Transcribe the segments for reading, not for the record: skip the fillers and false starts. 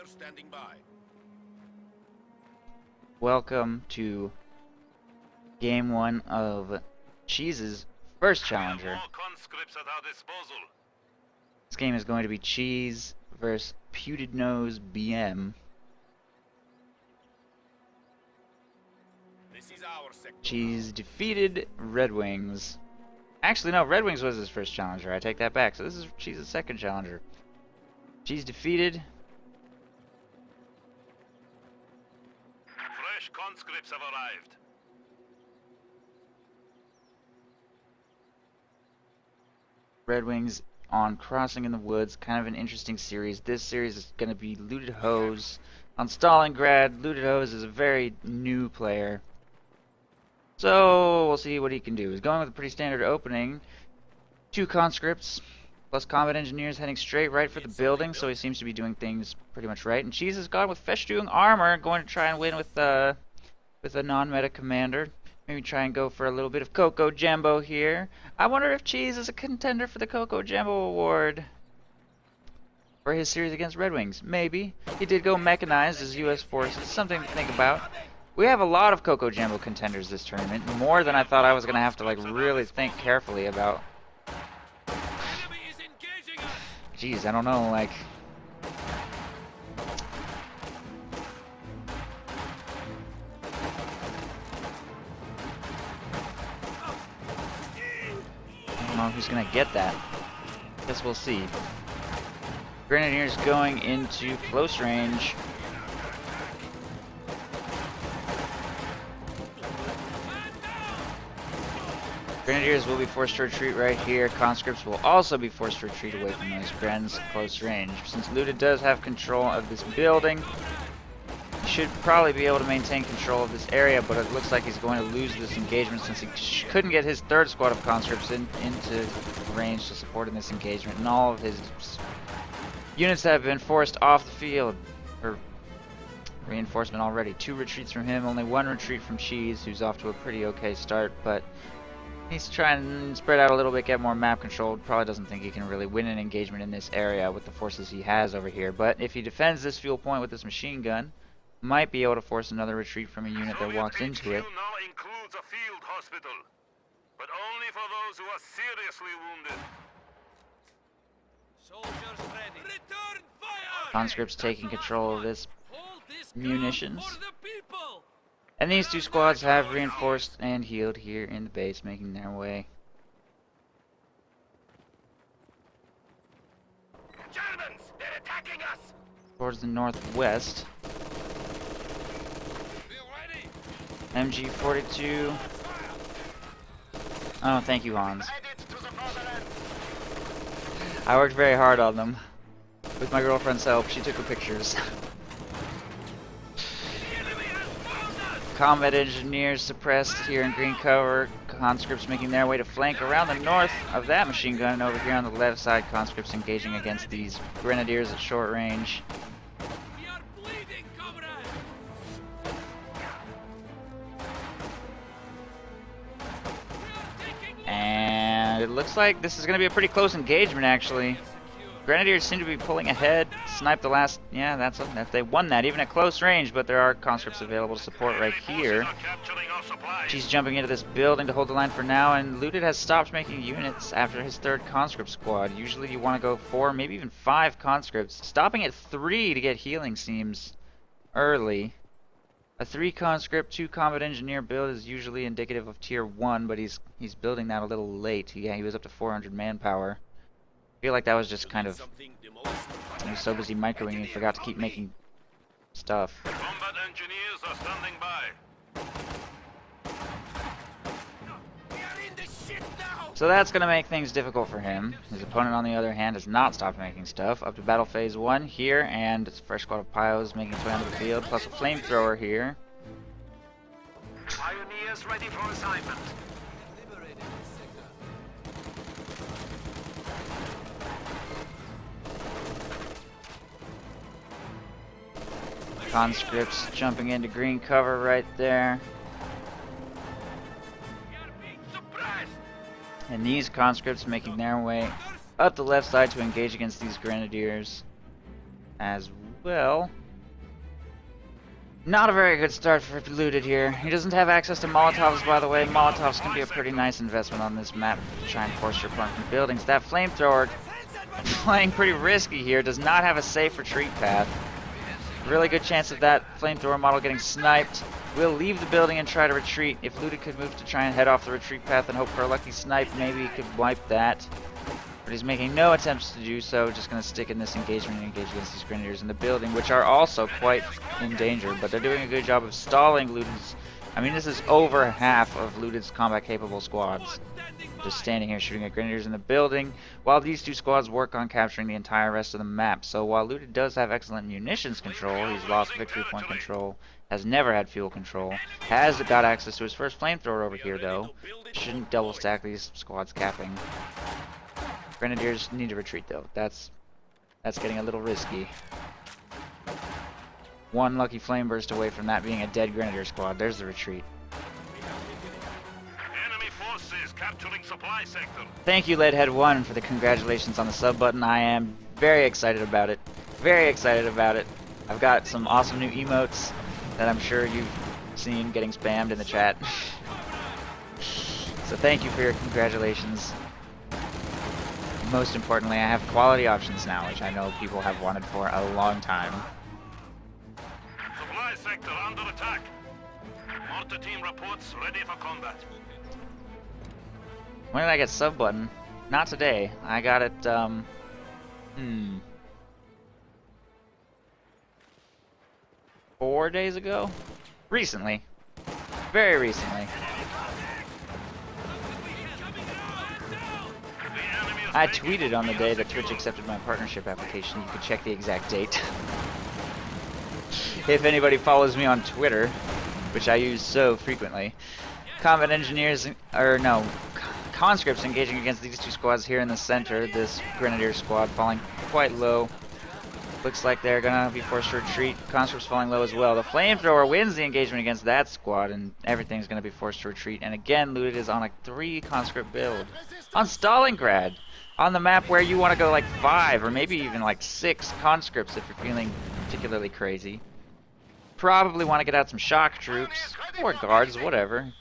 Engineer standing by. Welcome to Game 1 of Cheese's first challenger. This game is going to be Cheese versus Pewted Nose BM. This is our sector. Cheese defeated Red Wings. Actually, no, Red Wings was his first challenger. I take that back. So this is Cheese's second challenger. Cheese defeated. Fresh conscripts have arrived. Red Wings on Crossing in the Woods. Kind of an interesting series. This series is going to be Lewted Hose on Stalingrad. Lewted Hose is a very new player. So we'll see what he can do. He's going with a pretty standard opening. 2 conscripts plus combat engineers heading straight right for the building, so he seems to be doing things pretty much right. And Cheese has gone with Festoong armor, going to try and win with a non-meta commander. Maybe try and go for a little bit of Coco Jambo here. I wonder if Cheese is a contender for the Coco Jambo award for his series against Red Wings. Maybe. He did go mechanized as U.S. forces. Something to think about. We have a lot of Coco Jambo contenders this tournament, more than I thought I was going to have to really think carefully about. Jeez, I don't know, I don't know who's going to get that. Guess we'll see. Grenadiers going into close range. Grenadiers will be forced to retreat right here. Conscripts will also be forced to retreat away from those Grens at close range. Since Lewted does have control of this building, he should probably be able to maintain control of this area, but it looks like he's going to lose this engagement since he couldn't get his 3rd squad of conscripts into range to support in this engagement, and all of his units have been forced off the field for reinforcement already. 2 retreats from him, only 1 retreat from Cheese, who's off to a pretty okay start, but he's trying to spread out a little bit, get more map control. Probably doesn't think he can really win an engagement in this area with the forces he has over here. But if he defends this fuel point with this machine gun, might be able to force another retreat from a unit that walks into it. Now includes a field hospital, but only for those who are seriously wounded. Soldiers ready. Return fire! Conscripts taking control of this munitions. For the people! And these 2 squads have reinforced and healed here in the base, making their way. Germans, they're attacking us! Towards the northwest. MG-42. Oh, thank you, Hans. I worked very hard on them. With my girlfriend's help, she took the pictures. Combat engineers suppressed here in green cover. Conscripts making their way to flank around the north of that machine gun. Over here on the left side, conscripts engaging against these grenadiers at short range. And it looks like this is going to be a pretty close engagement, actually. Grenadiers seem to be pulling ahead. Snipe the last... Yeah, that's they won that, even at close range, but there are conscripts available to support right here. She's jumping into this building to hold the line for now, and Lewted has stopped making units after his 3rd conscript squad. Usually you want to go 4, maybe even 5 conscripts. Stopping at 3 to get healing seems early. A 3 conscript, 2 combat engineer build is usually indicative of tier 1, but he's building that a little late. Yeah, he was up to 400 manpower. I feel like that was just kind of... He was so busy microwing he forgot to keep making stuff. Combat engineers are standing by. So that's going to make things difficult for him. His opponent, on the other hand, has not stopped making stuff. Up to battle phase 1 here, and it's a fresh squad of Pyos making its way onto the field, plus a flamethrower here. Pioneers ready for assignment. Conscripts jumping into green cover right there. And these conscripts making their way up the left side to engage against these grenadiers as Well, not a very good start for Lewted here. He doesn't have access to Molotovs, by the way. Molotovs can be a pretty nice investment on this map to try and force your opponent from buildings. That flamethrower, playing pretty risky here, does not have a safe retreat path. Really good chance of that flamethrower model getting sniped. We'll leave the building and try to retreat. If Lewted could move to try and head off the retreat path and hope for a lucky snipe, maybe he could wipe that. But he's making no attempts to do so, just going to stick in this engagement and engage against these Grenadiers in the building, which are also quite in danger, but they're doing a good job of stalling Lewted's. I mean, this is over half of Lewted's combat-capable squads. Just standing here shooting at Grenadiers in the building, while these two squads work on capturing the entire rest of the map. So while Lewted does have excellent munitions control, he's lost victory point control, has never had fuel control, has got access to his first flamethrower over here though. Shouldn't double stack these squads capping. Grenadiers need to retreat though. That's getting a little risky. One lucky flame burst away from that being a dead Grenadier squad. There's the retreat. Enemy forces capturing supply sector. Thank you, Leadhead1, for the congratulations on the sub button. I am very excited about it. Very excited about it. I've got some awesome new emotes that I'm sure you've seen getting spammed in the chat. So thank you for your congratulations. Most importantly, I have quality options now, which I know people have wanted for a long time. Supply sector under attack. Mortar team reports ready for combat. When did I get sub button? Not today. I got it, 4 days ago? Recently. Very recently. I tweeted on the day that Twitch accepted my partnership application. You can check the exact date. If anybody follows me on Twitter, which I use so frequently. Combat engineers, or no, conscripts engaging against these two squads here in the center. This Grenadier squad falling quite low. Looks like they're gonna be forced to retreat. Conscripts falling low as well. The flamethrower wins the engagement against that squad, and everything's gonna be forced to retreat. And again, Lewted is on a 3 conscript build. On Stalingrad! On the map where you want to go like 5 or maybe even like 6 conscripts if you're feeling particularly crazy. Probably want to get out some shock troops, or guards, whatever.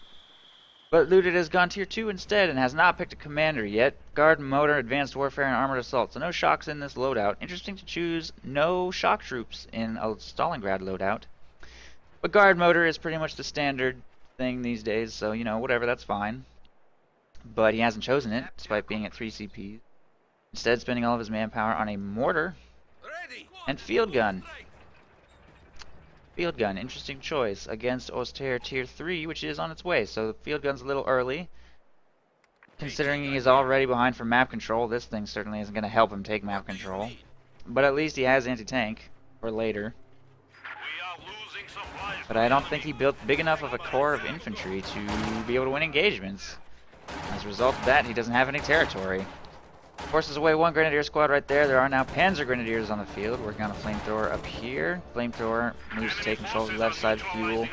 But Lewted has gone tier 2 instead and has not picked a commander yet. Guard, motor, advanced warfare, and armored assault. So no shocks in this loadout. Interesting to choose no shock troops in a Stalingrad loadout. But guard motor is pretty much the standard thing these days, so you know, whatever, that's fine. But he hasn't chosen it, despite being at 3 CPs. Instead, spending all of his manpower on a mortar and field gun. Field gun, interesting choice against Austere tier 3, which is on its way. So the field gun's a little early. Considering he is already behind for map control, this thing certainly isn't going to help him take map control. But at least he has anti-tank for later. But I don't think he built big enough of a core of infantry to be able to win engagements. As a result of that, he doesn't have any territory. Forces away one Grenadier squad right there. There are now Panzer Grenadiers on the field, working on a flamethrower up here. Flamethrower moves to take control of the left side fuel.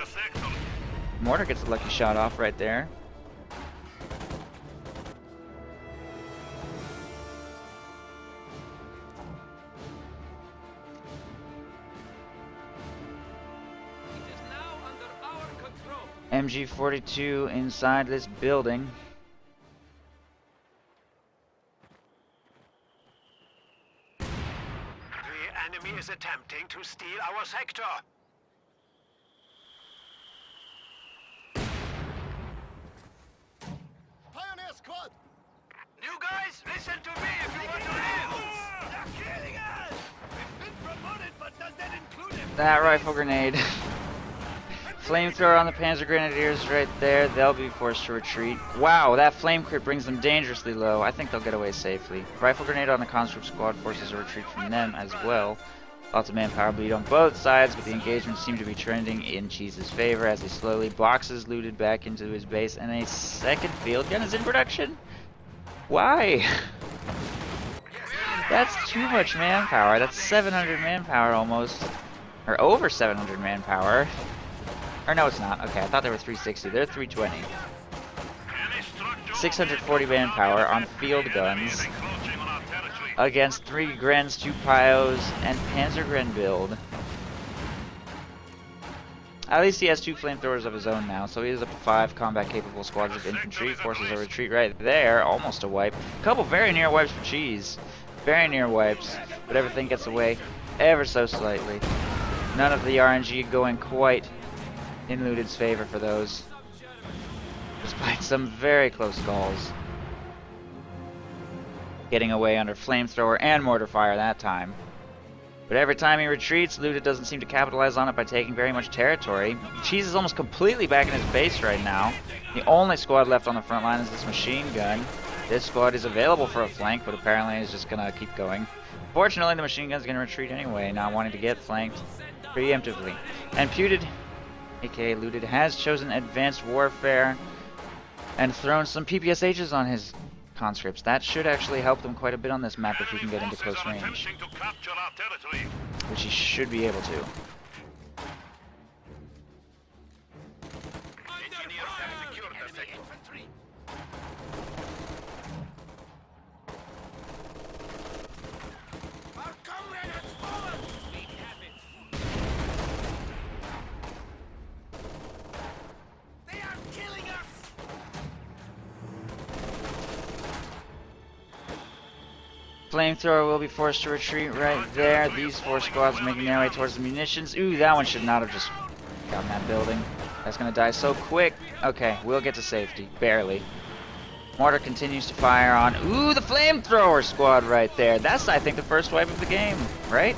Mortar gets a lucky shot off right there. MG42 inside this building. The enemy is attempting to steal our sector. Pioneer squad! You guys, listen to me if you want to live! They're killing us! We've been promoted, but does that include him? That rifle grenade. Flamethrower on the Panzer Grenadiers right there. They'll be forced to retreat. Wow, that flame crit brings them dangerously low. I think they'll get away safely. Rifle grenade on the conscript squad forces a retreat from them as well. Lots of manpower bleed on both sides, but the engagements seem to be trending in Cheese's favor as he slowly boxes Lewted back into his base, and a second field gun is in production. Why? That's too much manpower. That's 700 manpower almost. Or over 700 manpower. Or no, it's not. Okay, I thought they were 360. They're 320. 640 manpower on field guns. against 3 Grens, 2 Pyos, and Panzergren build. At least he has 2 flamethrowers of his own now, so he is up to 5 combat-capable squadrons of infantry. Forces a retreat right there, almost a wipe. A couple very near wipes for Cheese. Very near wipes, but everything gets away ever so slightly. None of the RNG going quite in Lewted's favor for those, despite some very close calls. Getting away under flamethrower and mortar fire that time. But every time he retreats, Lewted doesn't seem to capitalize on it by taking very much territory. Cheese is almost completely back in his base right now. The only squad left on the front line is this machine gun. This squad is available for a flank, but apparently is just gonna keep going. Fortunately, the machine gun's gonna retreat anyway, not wanting to get flanked preemptively. And Puted, aka Lewted, has chosen advanced warfare and thrown some PPSHs on his conscripts. That should actually help them quite a bit on this map if he can get into close range, which he should be able to. Flamethrower will be forced to retreat right there. These 4 squads making their way towards the munitions. Ooh, that one should not have just gotten that building. That's gonna die so quick. Okay, we'll get to safety. Barely. Mortar continues to fire on. Ooh, the flamethrower squad right there. That's, I think, the first wipe of the game, right?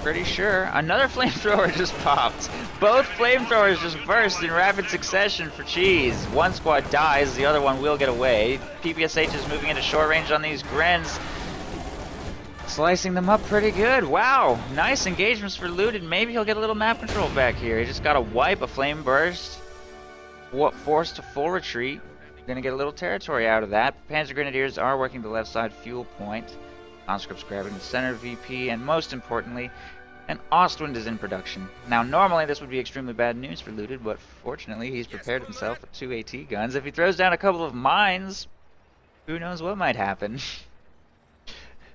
Pretty sure. Another flamethrower just popped. Both flamethrowers just burst in rapid succession for Cheese. One squad dies, the other one will get away. PPSH is moving into short range on these Grens. Slicing them up pretty good. Wow, nice engagements for Lewted. Maybe he'll get a little map control back here. He just got a wipe, a flame burst. Forced to full retreat. Gonna get a little territory out of that. Panzer Grenadiers are working the left side fuel point. Conscripts grabbing the center VP, and most importantly, an Ostwind is in production. Now, normally this would be extremely bad news for Lewted, but fortunately he's prepared himself with 2 AT guns. If he throws down a couple of mines, who knows what might happen?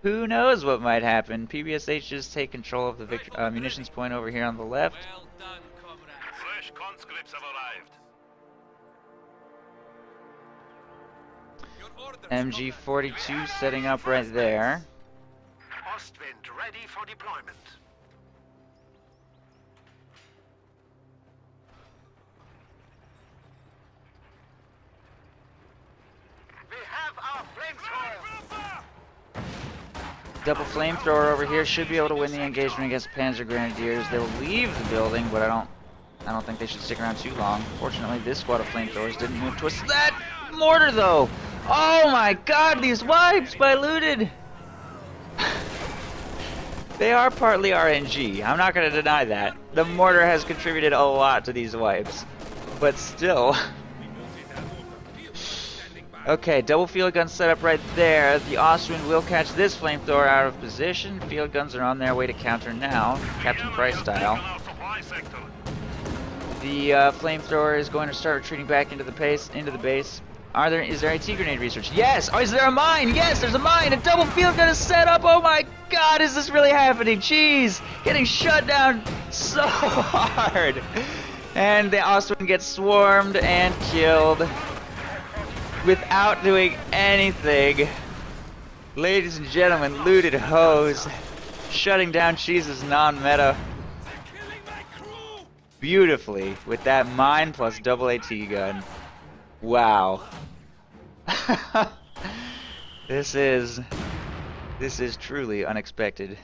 Who knows what might happen? PBSH just take control of the munitions point over here on the left. Well done, comrade. Fresh conscripts have arrived. Your orders, MG42 setting up right there. Ostwind ready for deployment. We have our flamethrower. Double flamethrower over here should be able to win the engagement against Panzer Grenadiers. They'll leave the building, but I don't think they should stick around too long. Fortunately, this squad of flamethrowers didn't move towards that mortar though. Oh my god, these wipes by Lewted! They are partly RNG. I'm not going to deny that. The mortar has contributed a lot to these wipes. But still. Okay, double field gun set up right there. The Ostwind will catch this flamethrower out of position. Field guns are on their way to counter now, Captain Price style. The flamethrower is going to start retreating back into the base. Is there AT grenade research? Yes! Oh, is there a mine? Yes, there's a mine! A double field gun is set up! Oh my god, is this really happening? Jeez! Getting shut down so hard! And the Ostwind gets swarmed and killed without doing anything. Ladies and gentlemen, Lewted hose shutting down Cheese's non-meta beautifully with that mine plus double AT gun. Wow. This is truly unexpected. The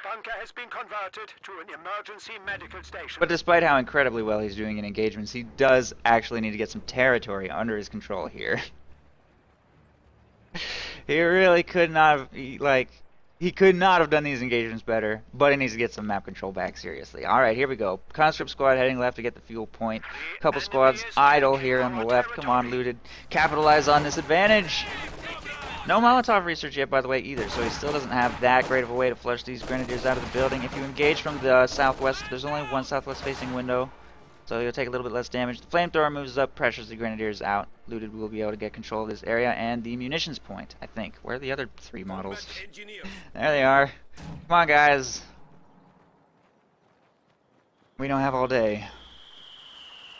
bunker has been converted to an emergency medical station. But despite how incredibly well he's doing in engagements, he does actually need to get some territory under his control here. He really could not have, he could not have done these engagements better, but he needs to get some map control back seriously. Alright, here we go. Conscript squad heading left to get the fuel point. Couple squads idle here on the left. Come on, Lewted. Capitalize on this advantage. No Molotov research yet, by the way, either, so he still doesn't have that great of a way to flush these Grenadiers out of the building. If you engage from the southwest, there's only one southwest facing window. So he'll take a little bit less damage. The flamethrower moves up, pressures the grenadiers out. Lewted will be able to get control of this area and the munitions point, I think. Where are the other 3 models? There they are. Come on, guys. We don't have all day.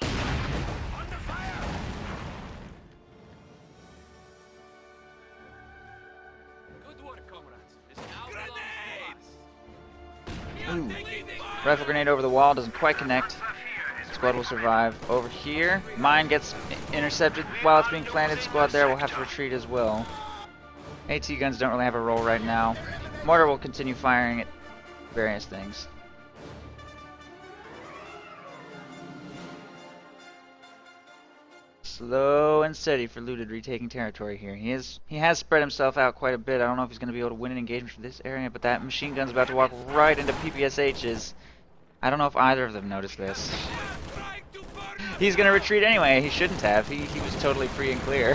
Under fire! Good work, comrades. This now belongs to us. Ooh. Rifle grenade over the wall, doesn't quite connect. Squad will survive. Over here, mine gets intercepted while it's being planted. Squad there will have to retreat as well. AT guns don't really have a role right now. Mortar will continue firing at various things. Slow and steady for Lewted retaking territory here. He has spread himself out quite a bit. I don't know if he's going to be able to win an engagement for this area, but that machine gun's about to walk right into PPSH's. I don't know if either of them noticed this. He's going to retreat anyway. He shouldn't have. He was totally free and clear.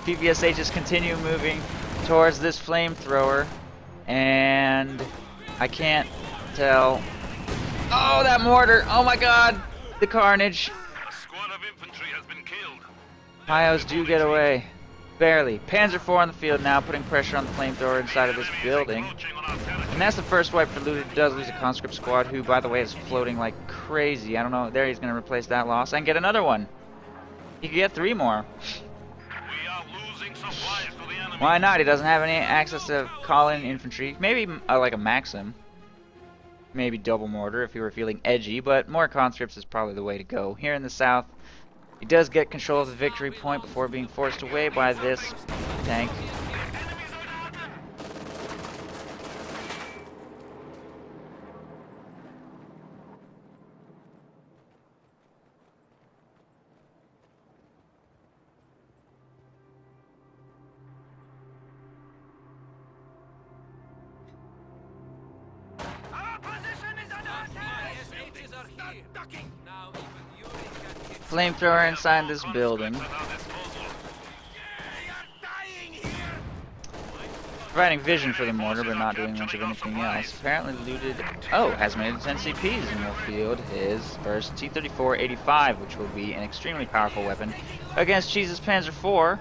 PPSH's continue moving towards this flamethrower, and I can't tell. Oh, that mortar! Oh my god! The carnage! A squad of infantry has been killed. Pios do get away. Barely. Panzer IV on the field now, putting pressure on the flamethrower inside of this building. And that's the first wipe for Lewted. He does lose a conscript squad, who, by the way, is floating like crazy. I don't know. There, he's going to replace that loss and get another one. He could get 3 more. We are losing supplies to the enemy. Why not? He doesn't have any access to call-in infantry. Maybe like a Maxim. Maybe double mortar if he were feeling edgy, but more conscripts is probably the way to go. Here in the south, he does get control of the victory point before being forced away by this tank. Our position is under attack! SHs are here. Ducking! Now even Yuri can hit. Flamethrower inside this building. At our disposal. They are dying here! Providing vision for the mortar, but not doing much of anything else. Apparently Lewted, has made 10 CPs and will field his first T-34-85, which will be an extremely powerful weapon against Cheese's Panzer IV.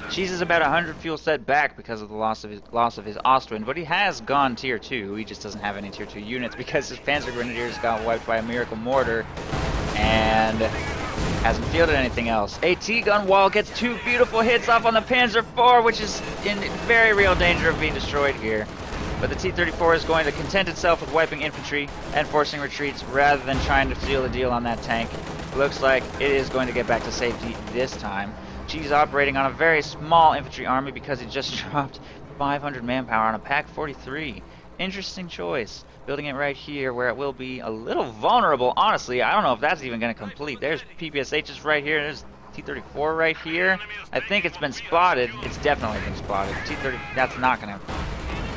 Cheese is about 100 fuel set back because of the loss of his Ostwind, but he has gone tier 2. He just doesn't have any tier 2 units because his Panzer Grenadiers got wiped by a miracle mortar and hasn't fielded anything else. AT gun wall gets 2 beautiful hits off on the Panzer IV, which is in very real danger of being destroyed here. But the T-34 is going to content itself with wiping infantry and forcing retreats rather than trying to seal the deal on that tank. Looks like it is going to get back to safety this time. Cheese operating on a very small infantry army because he just dropped 500 manpower on a Pack 43. Interesting choice. Building it right here where it will be a little vulnerable. Honestly, I don't know if that's even going to complete. There's PPSHs right here. There's T-34 right here. I think it's been spotted. It's definitely been spotted. T-30, that's not going to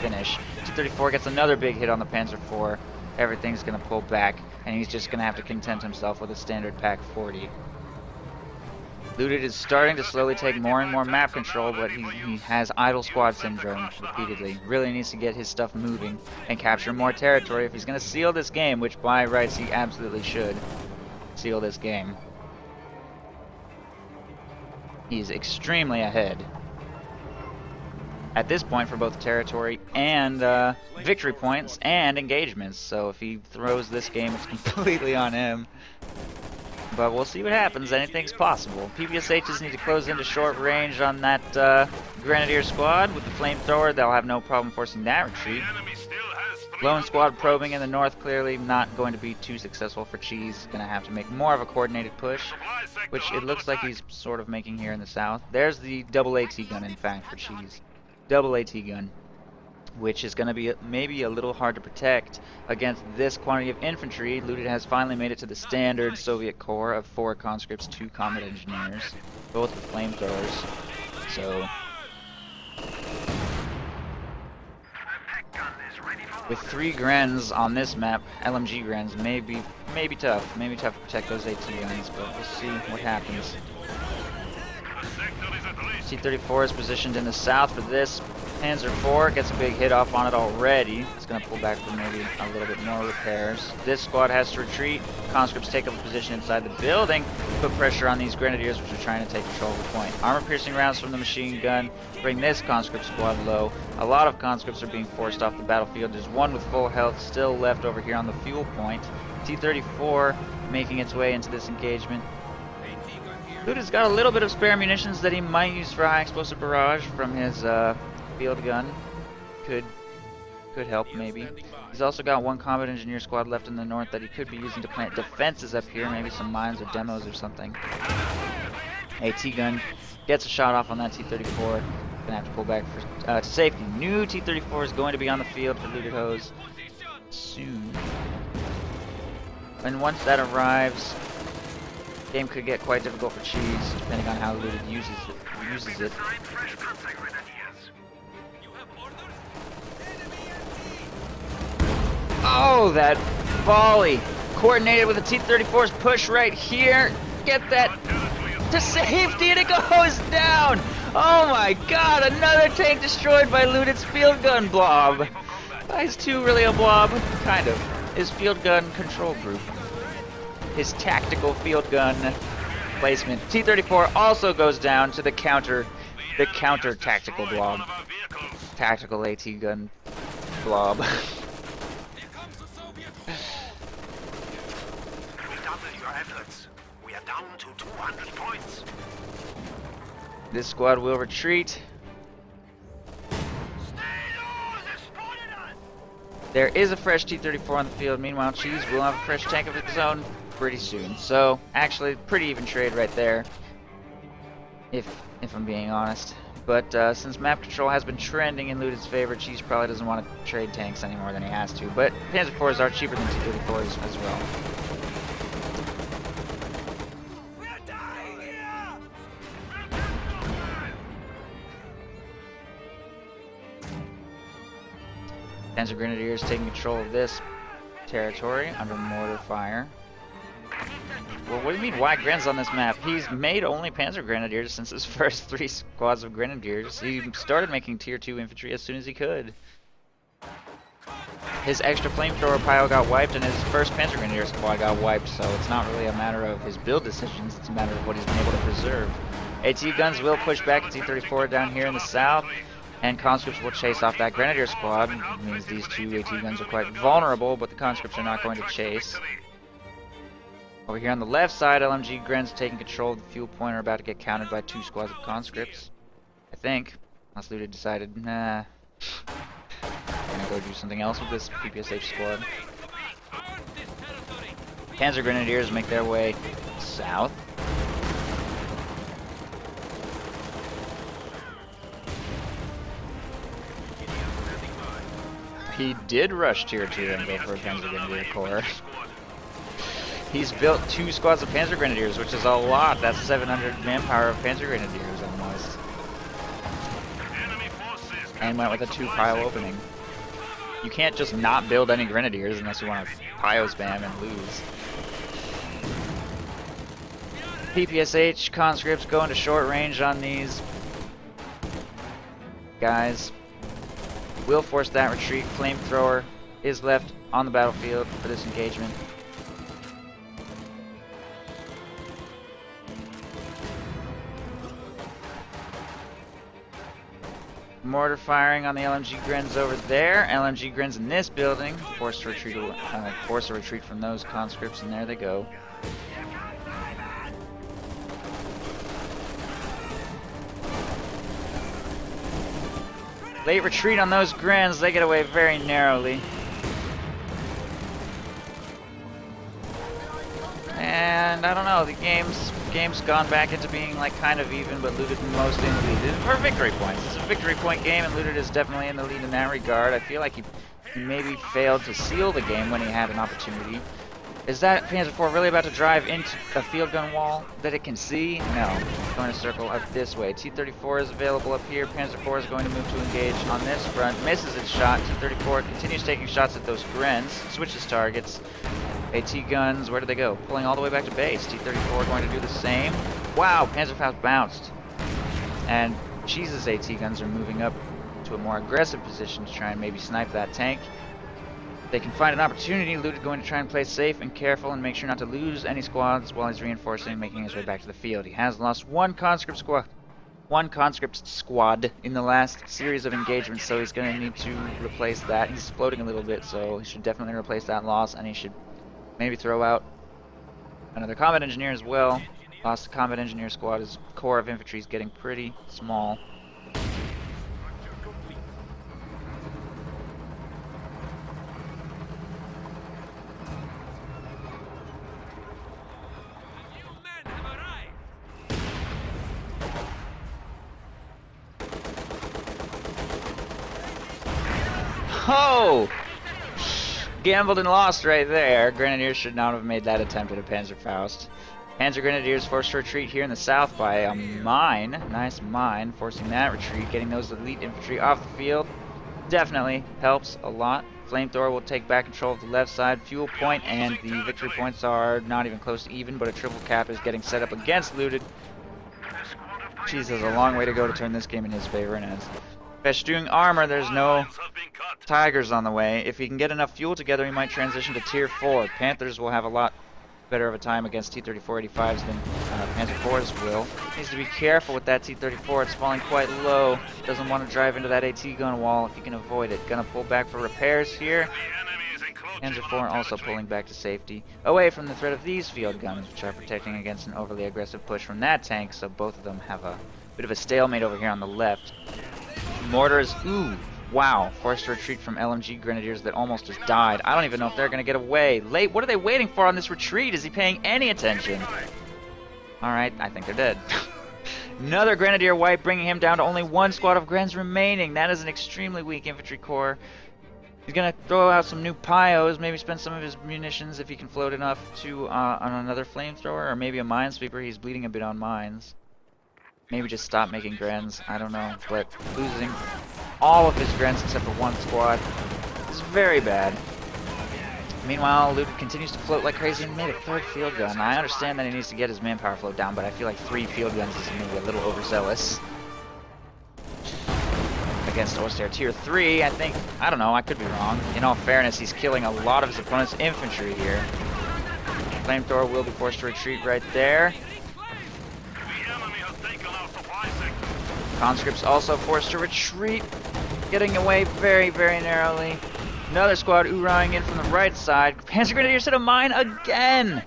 finish. T-34 gets another big hit on the Panzer IV. Everything's going to pull back, and he's just going to have to content himself with a standard Pack 40. Lewted is starting to slowly take more and more map control, but he has idle squad syndrome repeatedly. Really needs to get his stuff moving and capture more territory if he's going to seal this game, which by rights he absolutely should seal this game. He's extremely ahead at this point for both territory and victory points and engagements, so if he throws this game, it's completely on him. But we'll see what happens. Anything's possible. PPSHs need to close into short range on that Grenadier squad with the flamethrower. They'll have no problem forcing that retreat. Lone squad probing in the north, clearly not going to be too successful for Cheese. Going to have to make more of a coordinated push, which it looks like he's sort of making here in the south. There's the double AT gun, in fact, for Cheese. Double AT gun, which is going to be maybe a little hard to protect against this quantity of infantry. Lewted has finally made it to the standard Soviet Corps of 4 conscripts, 2 combat engineers, both with flamethrowers. So, with 3 Grens on this map, LMG Grens may be tough. Maybe tough to protect those AT guns, but we'll see what happens. T-34 is positioned in the south for this Panzer IV gets a big hit off on it already. It's going to pull back for maybe a little bit more repairs. This squad has to retreat. Conscripts take up a position inside the building, put pressure on these grenadiers, which are trying to take control of the point. Armor-piercing rounds from the machine gun bring this conscript squad low. A lot of conscripts are being forced off the battlefield. There's one with full health still left over here on the fuel point. T-34 making its way into this engagement. Lewted's got a little bit of spare munitions that he might use for high explosive barrage from his field gun. Could help maybe. He's also got one combat engineer squad left in the north that he could be using to plant defenses up here, maybe some mines or demos or something. AT gun gets a shot off on that T-34. Gonna have to pull back for, to safety. New T-34 is going to be on the field for Lewted Hose soon. And once that arrives, game could get quite difficult for Cheese, depending on how Lewted uses it. Oh, that volley! Coordinated with the T-34's push right here. Get that to safety, and it goes down! Oh my god, another tank destroyed by Lewted's field gun blob! Is 2 really a blob? Kind of. His field gun control group. His tactical field gun placement. T-34 also goes down to the counter tactical blob. Tactical AT gun blob. We are down to 200 points. This squad will retreat. There is a fresh T-34 on the field. Meanwhile, Cheese will have a fresh tank of his own pretty soon. So, actually, pretty even trade right there, if I'm being honest. But since map control has been trending in Lewted's favor, Cheese probably doesn't want to trade tanks any more than he has to. But Panzer IVs are cheaper than T-34s as well. Panzer Grenadiers taking control of this territory under mortar fire. Well, what do you mean, why Gren's on this map? He's made only Panzer Grenadiers since his first 3 squads of Grenadiers. He started making tier 2 infantry as soon as he could. His extra flamethrower pile got wiped and his first Panzer Grenadier squad got wiped, so it's not really a matter of his build decisions, it's a matter of what he's been able to preserve. AT guns will push back at T-34 down here in the south, and conscripts will chase off that Grenadier squad. It means these 2 AT guns are quite vulnerable, but the conscripts are not going to chase. Over here on the left side, LMG Gren's taking control of the fuel point, are about to get countered by 2 squads of conscripts. I think. Unless Lewted decided, nah. I'm gonna go do something else with this PPSH squad. Panzer Grenadiers make their way south. He did rush tier 2 and go for a Panzer Grenadier Corps. He's built 2 squads of Panzer Grenadiers, which is a lot. That's 700 manpower of Panzer Grenadiers almost. And went with a 2 pile opening. You can't just not build any Grenadiers unless you want to pile spam and lose. PPSH conscripts go into short range on these guys. Will force that retreat. Flamethrower is left on the battlefield for this engagement. Mortar firing on the LMG Grens over there. LMG Grens in this building. Force a retreat from those conscripts, and there they go. Late retreat on those Grens. They get away very narrowly. And I don't know, the game's gone back into being like kind of even, but Lewted mostly in the lead. For victory points. It's a victory point game, and Lewted is definitely in the lead in that regard. I feel like he maybe failed to seal the game when he had an opportunity. Is that Panzer IV really about to drive into a field gun wall that it can see? No. It's going to circle up this way. T-34 is available up here. Panzer IV is going to move to engage on this front. Misses its shot. T-34 continues taking shots at those Grens. Switches targets. AT guns, where do they go? Pulling all the way back to base. T-34 going to do the same. Wow, Panzerfaust bounced. And Cheese's AT guns are moving up to a more aggressive position to try and maybe snipe that tank. They can find an opportunity. Lewted going to try and play safe and careful and make sure not to lose any squads while he's reinforcing and making his way back to the field. He has lost one conscript squad in the last series of engagements, so he's going to need to replace that. He's floating a little bit, so he should definitely replace that loss, and he should maybe throw out another combat engineer as well. Lost the combat engineer squad. His core of infantry is getting pretty small. Oh! Gambled and lost right there. Grenadiers should not have made that attempt at a Panzerfaust. Panzer Grenadiers forced to retreat here in the south by a mine. Nice mine, forcing that retreat. Getting those elite infantry off the field definitely helps a lot. Flamethrower will take back control of the left side. Fuel point and the victory points are not even close to even, but a triple cap is getting set up against Lewted. Cheese has a long way to go to turn this game in his favor, and as Festoon armor, there's no Tigers on the way. If he can get enough fuel together, he might transition to tier 4. Panthers will have a lot better of a time against T-3485s than Panzer IVs will. Needs to be careful with that T-34. It's falling quite low. Doesn't want to drive into that AT gun wall if he can avoid it. Gonna pull back for repairs here. Panzer IV also pulling back to safety, away from the threat of these field guns, which are protecting against an overly aggressive push from that tank, so both of them have a bit of a stalemate over here on the left. Mortars, ooh, wow, forced to retreat from LMG Grenadiers that almost just died. I don't even know if they're going to get away. Late, what are they waiting for on this retreat? Is he paying any attention? Alright, I think they're dead. Another Grenadier wipe, bringing him down to only one squad of Grens remaining. That is an extremely weak infantry corps. He's going to throw out some new Pyos, maybe spend some of his munitions if he can float enough to on another flamethrower, or maybe a minesweeper. He's bleeding a bit on mines. Maybe just stop making Grens, I don't know, but losing all of his Grens except for one squad is very bad. Meanwhile, Lewted continues to float like crazy and made a third field gun. I understand that he needs to get his manpower float down, but I feel like 3 field guns is maybe a little overzealous. Against Oyster Tier 3, I think, I don't know, I could be wrong. In all fairness, he's killing a lot of his opponent's infantry here. Flamethrower will be forced to retreat right there. Conscripts also forced to retreat, getting away very, very narrowly. Another squad oorahing in from the right side. Panzer Grenadiers hit a mine again!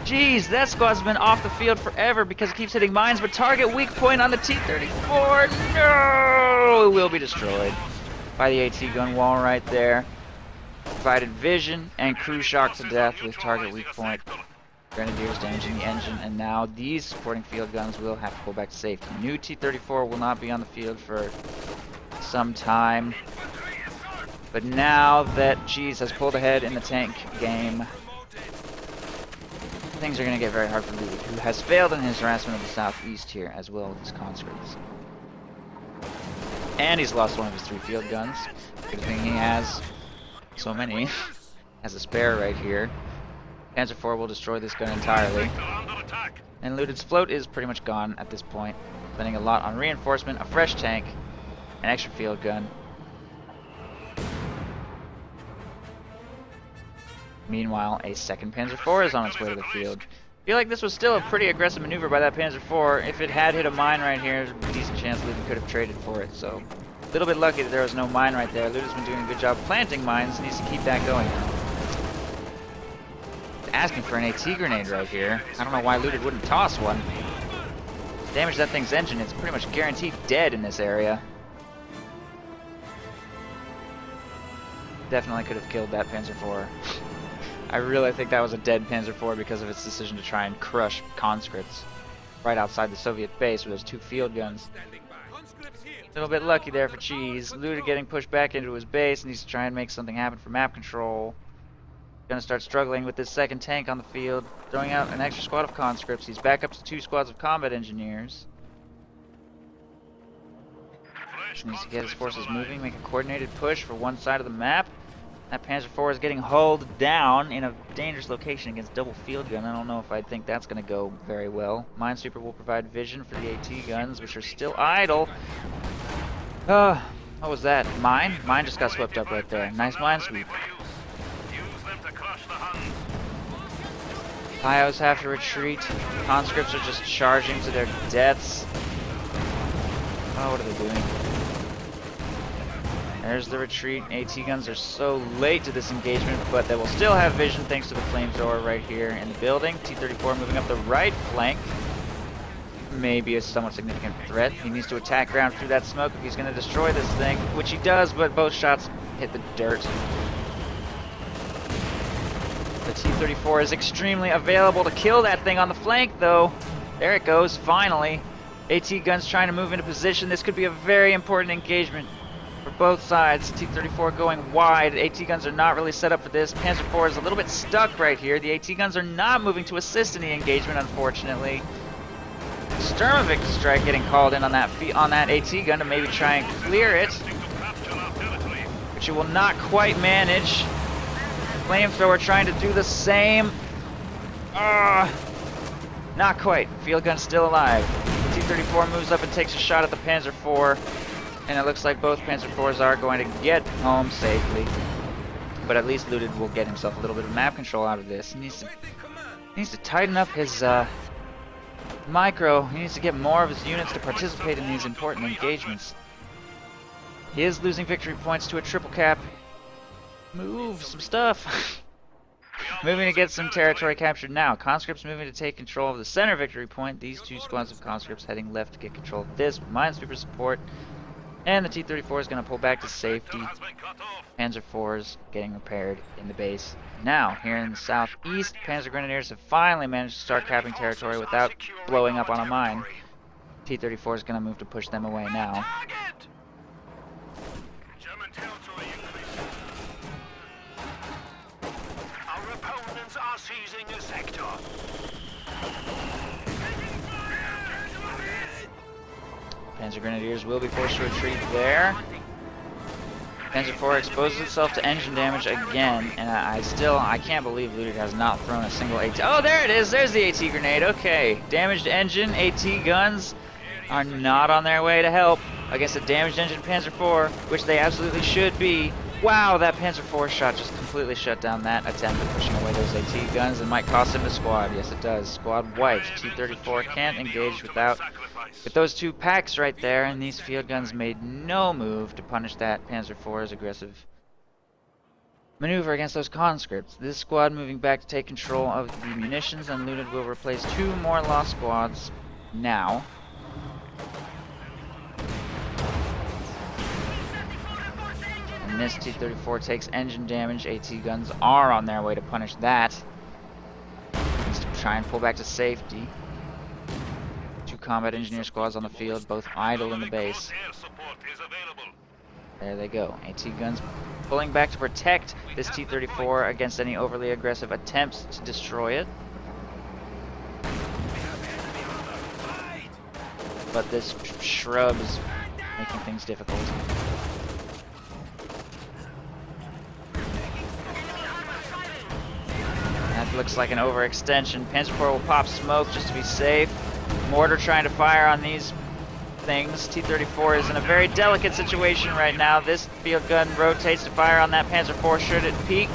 Jeez, that squad's been off the field forever because it keeps hitting mines, but target weak point on the T-34, no! It will be destroyed by the AT gun wall right there. Provided vision and crew shock to death with target weak point. Grenadiers damaging the engine, and now these supporting field guns will have to pull back to safety. New T-34 will not be on the field for some time. But now that Cheese has pulled ahead in the tank game, things are going to get very hard for Lewted, who has failed in his harassment of the southeast here, as well as his conscripts. And he's lost one of his 3 field guns. Good thing he has so many. Has a spare right here. Panzer IV will destroy this gun entirely. And Lewted's float is pretty much gone at this point, spending a lot on reinforcement, a fresh tank, an extra field gun. Meanwhile, a second Panzer IV is on its way to the field. I feel like this was still a pretty aggressive maneuver by that Panzer IV. If it had hit a mine right here, there's a decent chance Lewted could have traded for it. So, a little bit lucky that there was no mine right there. Lewted's been doing a good job planting mines, needs to keep that going now. Asking for an AT grenade right here. I don't know why Lewted wouldn't toss one. Damage that thing's engine, it's pretty much guaranteed dead in this area. Definitely could have killed that Panzer IV. I really think that was a dead Panzer IV because of its decision to try and crush conscripts right outside the Soviet base with those 2 field guns. A little bit lucky there for Cheese. Lewted getting pushed back into his base and needs to try and make something happen for map control. Gonna start struggling with this second tank on the field, throwing out an extra squad of conscripts. He's back up to 2 squads of combat engineers. Needs to get his forces moving, make a coordinated push for one side of the map. That Panzer IV is getting hulled down in a dangerous location against double field gun. I don't know if I think that's going to go very well. Minesweeper will provide vision for the AT guns, which are still idle. What was that? Mine? Mine just got swept up right there. Nice mine sweep. Use them to crush the Huns. Pios have to retreat. Conscripts are just charging to their deaths. Oh, what are they doing? There's the retreat. AT guns are so late to this engagement, but they will still have vision thanks to the flamethrower right here in the building. T-34 moving up the right flank. Maybe a somewhat significant threat. He needs to attack ground through that smoke if he's going to destroy this thing, which he does, but both shots hit the dirt. The T-34 is extremely available to kill that thing on the flank, though. There it goes, finally. AT guns trying to move into position. This could be a very important engagement for both sides. T-34 going wide. AT guns are not really set up for this. Panzer IV is a little bit stuck right here. The AT guns are not moving to assist in the engagement, unfortunately. Sturmovik strike getting called in on that AT gun to maybe try and clear it, which it will not quite manage. Flamethrower trying to do the same. Not quite. Field gun still alive. T-34 moves up and takes a shot at the Panzer IV, and it looks like both Panzer IVs are going to get home safely. But at least Lewted will get himself a little bit of map control out of this. He needs to tighten up his micro. He needs to get more of his units to participate in these important engagements. He is losing victory points to a triple cap. Move some stuff. Moving to get some territory captured now. Conscripts moving to take control of the center victory point. These two squads of conscripts heading left to get control of this. Minesweeper support. And the T-34 is going to pull back to safety. Panzer IVs getting repaired in the base. Now, here in the southeast, Panzer Grenadiers have finally managed to start capping territory without blowing up on a mine. T-34 is going to move to push them away now. German territory increasing. Our opponents are seizing a sector. Panzer Grenadiers will be forced to retreat there. Panzer IV exposes itself to engine damage again, and I can't believe Lewted has not thrown a single AT. Oh, there it is! There's the AT grenade. Okay, damaged engine. AT guns are not on their way to help against a damaged engine Panzer IV, which they absolutely should be. Wow, that Panzer IV shot just completely shut down that attempt at pushing away those AT guns and might cost him the squad. Yes, it does. Squad wiped. T-34 can't engage with those two packs right there, and these field guns made no move to punish that Panzer IV's aggressive maneuver against those conscripts. This squad moving back to take control of the munitions, and Lewted will replace two more lost squads now. And this T-34 takes engine damage. AT guns are on their way to punish that. Needs to try and pull back to safety. Two combat engineer squads on the field, both idle in the base. There they go. AT guns pulling back to protect this T-34 against any overly aggressive attempts to destroy it. But this shrub is making things difficult. That looks like an overextension. Panzer IV will pop smoke just to be safe. Mortar trying to fire on these things. T-34 is in a very delicate situation right now. This field gun rotates to fire on that Panzer IV should it peak.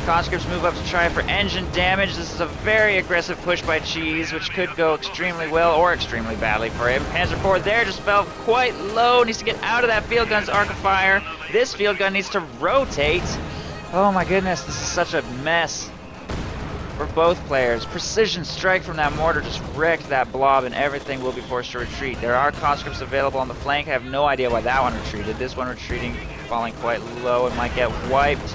Conscripts move up to try for engine damage. This is a very aggressive push by Cheese, which could go extremely well or extremely badly for him. Panzer IV there just fell quite low. Needs to get out of that field gun's arc of fire. This field gun needs to rotate. Oh my goodness, this is such a mess for both players. Precision strike from that mortar just wrecked that blob, and everything will be forced to retreat. There are conscripts available on the flank. I have no idea why that one retreated. This one retreating, falling quite low and might get wiped.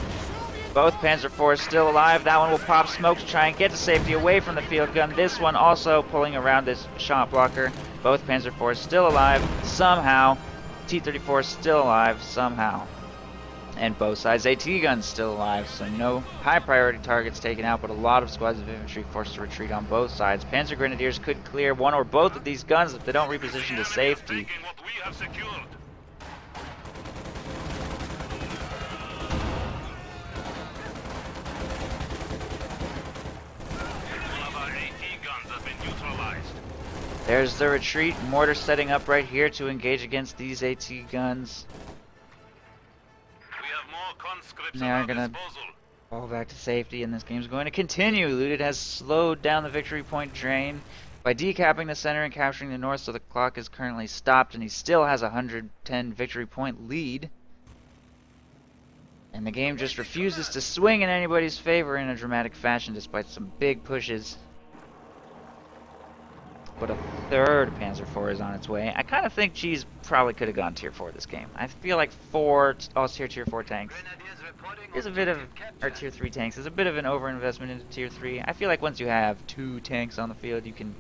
Both Panzer IVs still alive. That one will pop smoke to try and get to safety away from the field gun. This one also pulling around this shot blocker. Both Panzer IVs still alive somehow. T-34 still alive somehow. And both sides AT guns still alive, so no high priority targets taken out, but a lot of squads of infantry forced to retreat on both sides. Panzer Grenadiers could clear one or both of these guns if they don't reposition to safety. There's the retreat. Mortar setting up right here to engage against these AT guns. clips They at are our gonna disposal. fall back to safety, and this game's going to continue. Lewted has slowed down the victory point drain by decapping the center and capturing the north, so the clock is currently stopped, and he still has a 110 victory point lead. And the game just refuses to swing in anybody's favor in a dramatic fashion, despite some big pushes. But a third Panzer IV is on its way. I kind of think G's probably could have gone Tier 4 this game. I feel like Tier 4 tanks is a bit of, or Tier 3 tanks is a bit of an overinvestment into Tier 3. I feel like once you have 2 tanks on the field, you can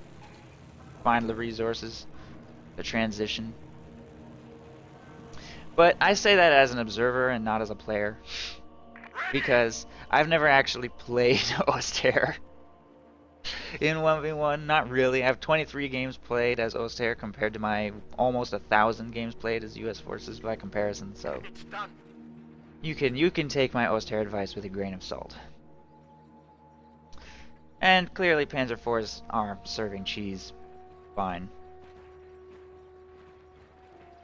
find the resources, the transition. But I say that as an observer and not as a player, because I've never actually played Oster in 1v1. Not really. I have 23 games played as Oster compared to my almost 1,000 games played as US Forces by comparison, so you can take my Oster advice with a grain of salt. And clearly Panzer IVs are serving cheese fine.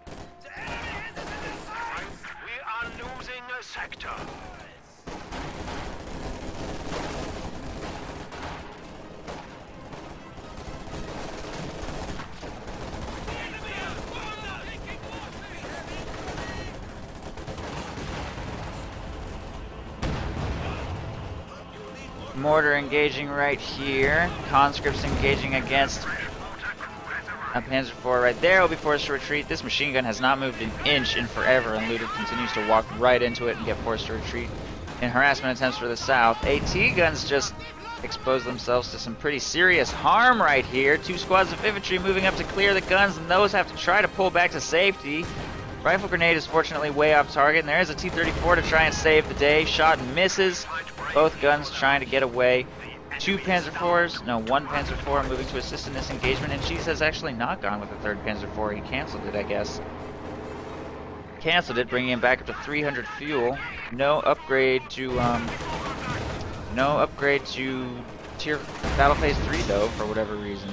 We are losing a sector. Mortar engaging right here. Conscripts engaging against a Panzer IV right there. Will be forced to retreat. This machine gun has not moved an inch in forever, and Lewted continues to walk right into it and get forced to retreat in harassment attempts for the south. AT guns just expose themselves to some pretty serious harm right here. 2 squads of infantry moving up to clear the guns, and those have to try to pull back to safety. Rifle grenade is fortunately way off target, and there is a T-34 to try and save the day. Shot misses. Both guns trying to get away. 2 Panzer IVs, no, 1 Panzer IV moving to assist in this engagement, and Cheese has actually not gone with the 3rd Panzer IV. He canceled it, I guess. Canceled it, bringing him back up to 300 fuel. No upgrade to tier battle phase 3 though, for whatever reason.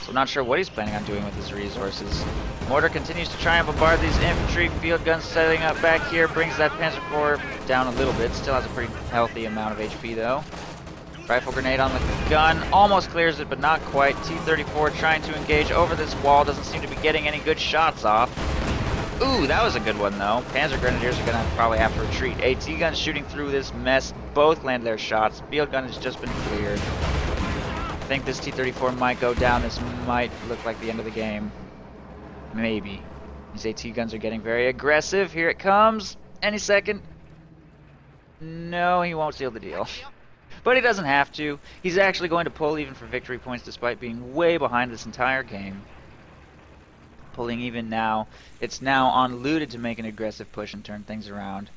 So not sure what he's planning on doing with his resources. Mortar continues to try and bombard these infantry. Field guns setting up back here, brings that Panzer IV down a little bit. Still has a pretty healthy amount of HP though. Rifle grenade on the gun, almost clears it, but not quite. T-34 trying to engage over this wall, doesn't seem to be getting any good shots off. Ooh, that was a good one though. Panzer Grenadiers are gonna probably have to retreat. AT guns shooting through this mess, both land their shots. Field gun has just been cleared. I think this T-34 might go down. This might look like the end of the game. Maybe. These AT guns are getting very aggressive. Here it comes. Any second. No, he won't seal the deal. But he doesn't have to. He's actually going to pull even for victory points despite being way behind this entire game. Pulling even now. It's now on Lewted to make an aggressive push and turn things around.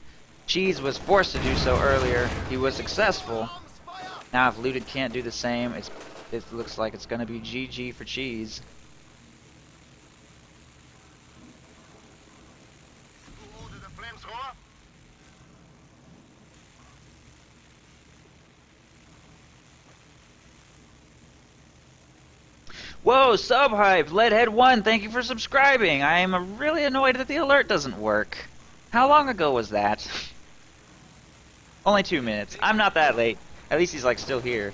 Cheese was forced to do so earlier. He was successful. Now if Lewted can't do the same, it looks like it's going to be GG for Cheese. Whoa, Subhype, Leadhead1, thank you for subscribing. I am really annoyed that the alert doesn't work. How long ago was that? Only 2 minutes. I'm not that late. At least he's like still here.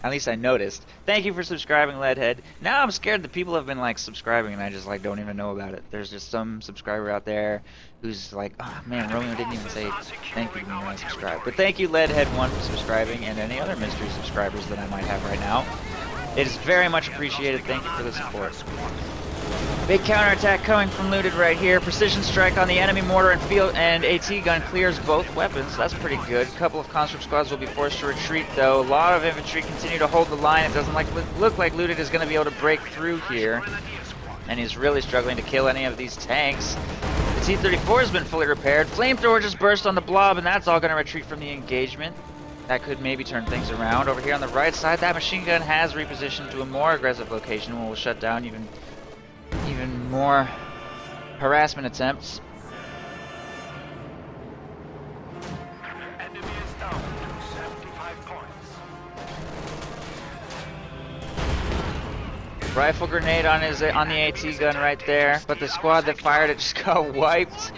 At least I noticed. Thank you for subscribing, Leadhead. Now I'm scared that people have bbeen like subscribing and I just like don't even know about it. There's just some subscriber out there who's like, oh man, Romeo didn't even say thank you to me when I subscribed. But thank you, Leadhead1, for subscribing, and any other mystery subscribers that I might have right now. It is very much appreciated. Thank you for the support. Big counterattack coming from Lewted right here. Precision strike on the enemy mortar and field, and AT gun clears both weapons. That's pretty good. A couple of conscript squads will be forced to retreat though. A lot of infantry continue to hold the line. It doesn't look like Lewted is going to be able to break through here. And he's really struggling to kill any of these tanks. The T-34 has been fully repaired. Flamethrower just burst on the blob, and that's all going to retreat from the engagement. That could maybe turn things around. Over here on the right side, that machine gun has repositioned to a more aggressive location and will shut down even more harassment attempts. Enemy is down to 75 points. Rifle grenade on the AT gun right there, but the squad that fired it just got wiped.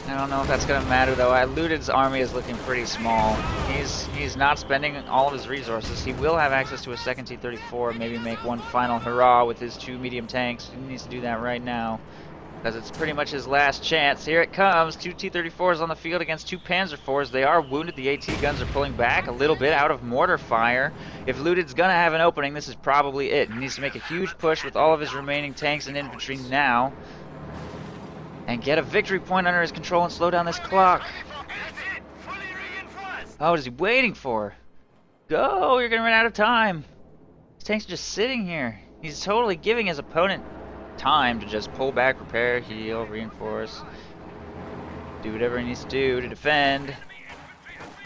I don't know if that's gonna matter though. Lewted's army is looking pretty small. He's not spending all of his resources. He will have access to a second T-34, maybe make one final hurrah with his 2 medium tanks. He needs to do that right now, because it's pretty much his last chance. Here it comes, 2 T-34s on the field against 2 Panzer IVs. They are wounded. The AT guns are pulling back a little bit out of mortar fire. If Lewted's gonna have an opening, this is probably it. He needs to make a huge push with all of his remaining tanks and infantry now, and get a victory point under his control and slow down this clock. Oh, what is he waiting for? Go! You're gonna run out of time. His tanks are just sitting here. He's totally giving his opponent time to just pull back, repair, heal, reinforce, do whatever he needs to do to defend.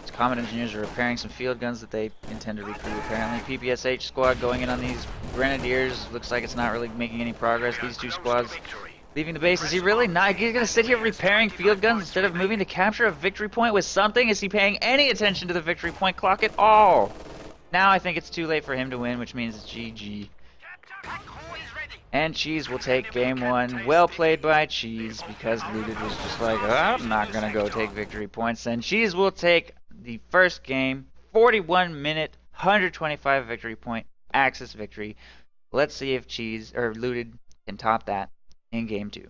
His combat engineers are repairing some field guns that they intend to recruit apparently. PPSH squad going in on these grenadiers. Looks like it's not really making any progress. These 2 squads leaving the base. Is he really not? He's going to sit here repairing field guns instead of moving to capture a victory point with something? Is he paying any attention to the victory point clock at all? Now I think it's too late for him to win, which means it's GG. And Cheese will take game 1. Well played by Cheese, because Lewted was just like, I'm not going to go take victory points. And Cheese will take the first game, 41-minute, 125 victory point, Axis victory. Let's see if Cheese or Lewted can top that in game 2.